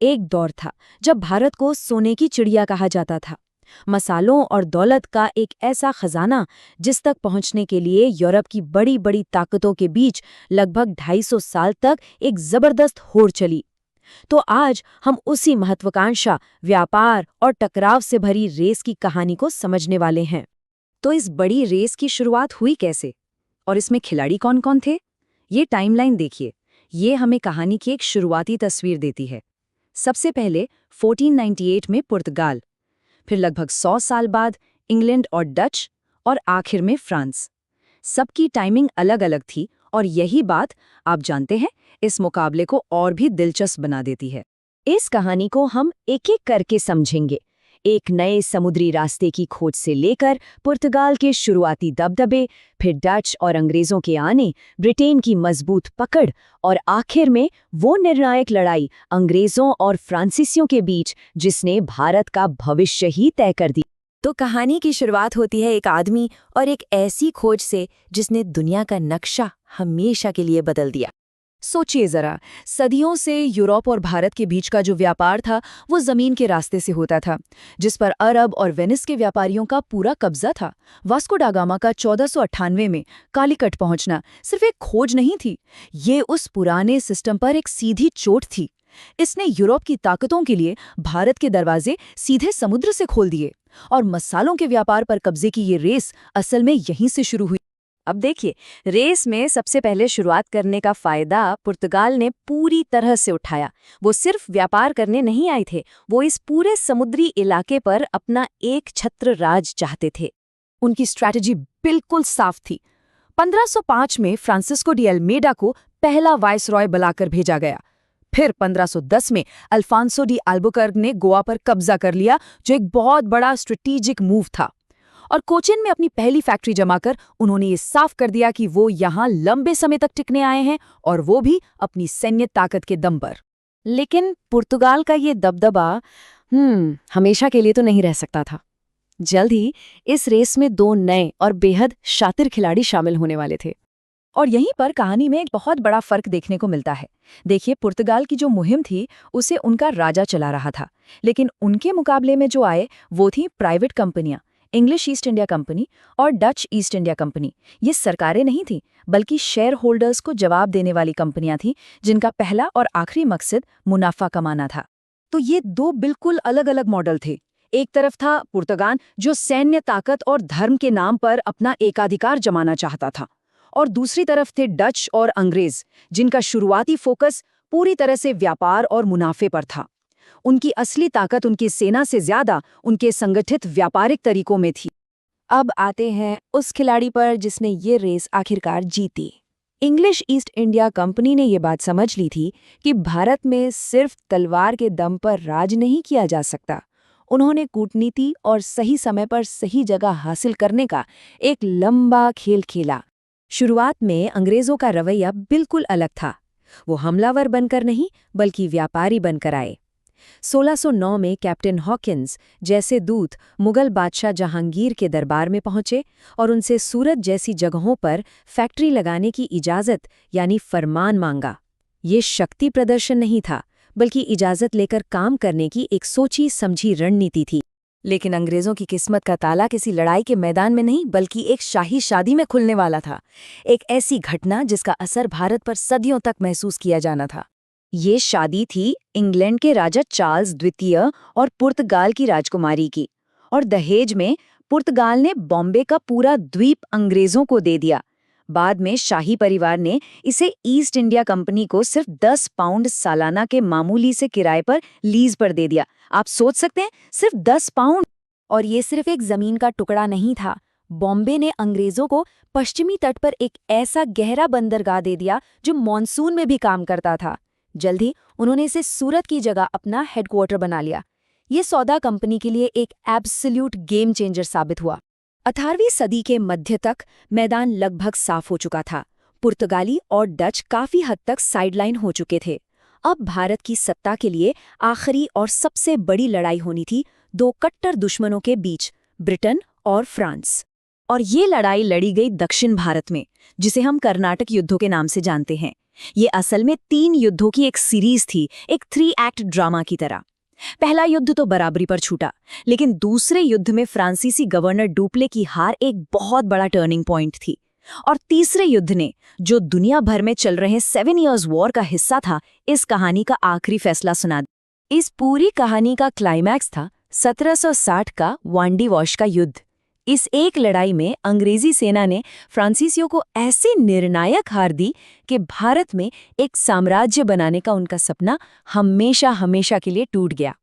एक दौर था जब भारत को सोने की चिड़िया कहा जाता था। मसालों और दौलत का एक ऐसा खजाना जिस तक पहुंचने के लिए यूरोप की बड़ी बड़ी ताकतों के बीच लगभग 250 साल तक एक जबरदस्त होड़ चली। तो आज हम उसी महत्वाकांक्षा, व्यापार और टकराव से भरी रेस की कहानी को समझने वाले हैं। तो इस बड़ी रेस की शुरुआत हुई कैसे और इसमें खिलाड़ी कौन कौन थे? ये टाइमलाइन देखिए, ये हमें कहानी की एक शुरुआती तस्वीर देती है। सबसे पहले 1498 में पुर्तगाल, फिर लगभग 100 साल बाद इंग्लैंड और डच, और आखिर में फ्रांस। सबकी टाइमिंग अलग अलग थी और यही बात, आप जानते हैं, इस मुकाबले को और भी दिलचस्प बना देती है। इस कहानी को हम एक एक करके समझेंगे, एक नए समुद्री रास्ते की खोज से लेकर पुर्तगाल के शुरुआती दबदबे, फिर डच और अंग्रेजों के आने, ब्रिटेन की मजबूत पकड़, और आखिर में वो निर्णायक लड़ाई अंग्रेजों और फ्रांसीसियों के बीच जिसने भारत का भविष्य ही तय कर दी। तो कहानी की शुरुआत होती है एक आदमी और एक ऐसी खोज से जिसने दुनिया का नक्शा हमेशा के लिए बदल दिया। सोचिए जरा, सदियों से यूरोप और भारत के बीच का जो व्यापार था वो जमीन के रास्ते से होता था, जिस पर अरब और वेनिस के व्यापारियों का पूरा कब्जा था। वास्को डा गामा का 1498 में कालीकट पहुंचना सिर्फ एक खोज नहीं थी, ये उस पुराने सिस्टम पर एक सीधी चोट थी। इसने यूरोप की ताकतों के लिए भारत के दरवाजे सीधे समुद्र से खोल दिए, और मसालों के व्यापार पर कब्जे की ये रेस असल में यहीं से शुरू हुई। अब देखिए, रेस में सबसे पहले शुरुआत करने का फायदा पुर्तगाल ने पूरी तरह से उठाया। वो सिर्फ व्यापार करने नहीं आए थे, वो इस पूरे समुद्री इलाके पर अपना एक छत्र राज चाहते थे। उनकी स्ट्रैटेजी बिल्कुल साफ थी। 1505 में फ्रांसिस्को डी अल्मेडा को पहला वाइसरॉय बुलाकर भेजा गया। फिर 1510 में अल्फांसो डी अल्बुकर्क ने गोवा पर कब्जा कर लिया, जो एक बहुत बड़ा स्ट्रेटेजिक मूव था। और कोचिन में अपनी पहली फैक्ट्री जमाकर उन्होंने ये साफ कर दिया कि वो यहाँ लंबे समय तक टिकने आए हैं, और वो भी अपनी सैन्य ताकत के दम पर। लेकिन पुर्तगाल का ये दबदबा हमेशा के लिए तो नहीं रह सकता था। जल्द ही इस रेस में दो नए और बेहद शातिर खिलाड़ी शामिल होने वाले थे, और यहीं पर कहानी में एक बहुत बड़ा फर्क देखने को मिलता है। देखिए, पुर्तगाल की जो मुहिम थी उसे उनका राजा चला रहा था, लेकिन उनके मुकाबले में जो आए वो थी प्राइवेट कंपनियां, इंग्लिश ईस्ट इंडिया कंपनी और डच ईस्ट इंडिया कंपनी। ये सरकारें नहीं थीं, बल्कि शेयर होल्डर्स को जवाब देने वाली कंपनियां थीं, जिनका पहला और आखिरी मकसद मुनाफा कमाना था। तो ये दो बिल्कुल अलग अलग मॉडल थे। एक तरफ था पुर्तगाल, जो सैन्य ताकत और धर्म के नाम पर अपना एकाधिकार जमाना चाहता था, और दूसरी तरफ थे डच और अंग्रेज, जिनका शुरुआती फोकस पूरी तरह से व्यापार और मुनाफे पर था। उनकी असली ताकत उनकी सेना से ज्यादा उनके संगठित व्यापारिक तरीकों में थी। अब आते हैं उस खिलाड़ी पर जिसने ये रेस आखिरकार जीती। इंग्लिश ईस्ट इंडिया कंपनी ने ये बात समझ ली थी कि भारत में सिर्फ तलवार के दम पर राज नहीं किया जा सकता। उन्होंने कूटनीति और सही समय पर सही जगह हासिल करने का एक लंबा खेल खेला। शुरुआत में अंग्रेजों का रवैया बिल्कुल अलग था। वो हमलावर बनकर नहीं, बल्कि व्यापारी बनकर आए। 1609 में कैप्टन हॉकिंस जैसे दूत मुगल बादशाह जहांगीर के दरबार में पहुंचे और उनसे सूरत जैसी जगहों पर फैक्ट्री लगाने की इजाज़त यानी फरमान मांगा। ये शक्ति प्रदर्शन नहीं था, बल्कि इजाज़त लेकर काम करने की एक सोची समझी रणनीति थी। लेकिन अंग्रेजों की किस्मत का ताला किसी लड़ाई के मैदान में नहीं, बल्कि एक शाही शादी में खुलने वाला था। एक ऐसी घटना जिसका असर भारत पर सदियों तक महसूस किया जाना था। ये शादी थी इंग्लैंड के राजा चार्ल्स द्वितीय और पुर्तगाल की राजकुमारी की, और दहेज में पुर्तगाल ने बॉम्बे का पूरा द्वीप अंग्रेजों को दे दिया। बाद में शाही परिवार ने इसे ईस्ट इंडिया कंपनी को सिर्फ 10 पाउंड सालाना के मामूली से किराए पर लीज पर दे दिया। आप सोच सकते हैं, सिर्फ 10 पाउंड। और ये सिर्फ एक जमीन का टुकड़ा नहीं था। बॉम्बे ने अंग्रेजों को पश्चिमी तट पर एक ऐसा गहरा बंदरगाह दे दिया जो मॉनसून में भी काम करता था। जल्द ही उन्होंने इसे सूरत की जगह अपना हेडक्वार्टर बना लिया। ये सौदा कंपनी के लिए एक एब्सोल्यूट गेम चेंजर साबित हुआ। 18वीं सदी के मध्य तक मैदान लगभग साफ हो चुका था। पुर्तगाली और डच काफी हद तक साइडलाइन हो चुके थे। अब भारत की सत्ता के लिए आखिरी और सबसे बड़ी लड़ाई होनी थी दो कट्टर दुश्मनों के बीच, ब्रिटेन और फ्रांस। और ये लड़ाई लड़ी गई दक्षिण भारत में, जिसे हम कर्नाटक युद्धों के नाम से जानते हैं। ये असल में 3 युद्धों की एक सीरीज थी, एक 3 एक्ट ड्रामा की तरह। पहला युद्ध तो बराबरी पर छूटा, लेकिन दूसरे युद्ध में फ्रांसीसी गवर्नर डुप्ले की हार एक बहुत बड़ा टर्निंग पॉइंट थी। और तीसरे युद्ध ने, जो दुनिया भर में चल रहे 7 इयर्स वॉर का हिस्सा था, इस कहानी का आखिरी फैसला सुना दिया। इस पूरी कहानी का क्लाइमैक्स था 1760 का वांडी वॉश का युद्ध। इस एक लड़ाई में अंग्रेजी सेना ने फ्रांसीसियों को ऐसी निर्णायक हार दी कि भारत में एक साम्राज्य बनाने का उनका सपना हमेशा हमेशा के लिए टूट गया।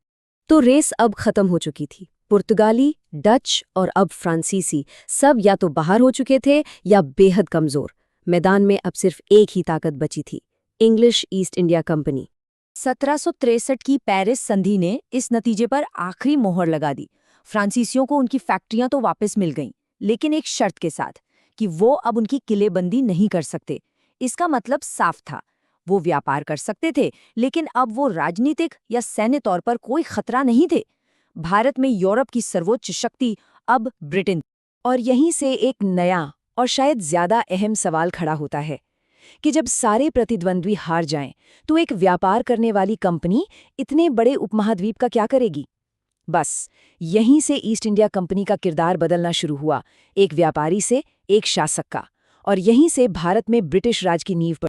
तो रेस अब खत्म हो चुकी थी। पुर्तगाली, डच और अब फ्रांसीसी सब या तो बाहर हो चुके थे या बेहद कमजोर। मैदान में अब सिर्फ एक ही ताकत बची थी, इंग्लिश ईस्ट इंडिया कंपनी। 1763 की पेरिस संधि ने इस नतीजे पर आखिरी मोहर लगा दी। फ्रांसीसियों को उनकी फैक्ट्रियां तो वापस मिल गईं, लेकिन एक शर्त के साथ कि वो अब उनकी किलेबंदी नहीं कर सकते। इसका मतलब साफ था, वो व्यापार कर सकते थे, लेकिन अब वो राजनीतिक या सैन्य तौर पर कोई खतरा नहीं थे। भारत में यूरोप की सर्वोच्च शक्ति अब ब्रिटेन। और यहीं से एक नया और शायद ज्यादा अहम सवाल खड़ा होता है कि जब सारे प्रतिद्वंद्वी हार जाएं, तो एक व्यापार करने वाली कंपनी इतने बड़े उपमहाद्वीप का क्या करेगी? बस यहीं से ईस्ट इंडिया कंपनी का किरदार बदलना शुरू हुआ, एक व्यापारी से एक शासक का। और यहीं से भारत में ब्रिटिश राज की नींव पर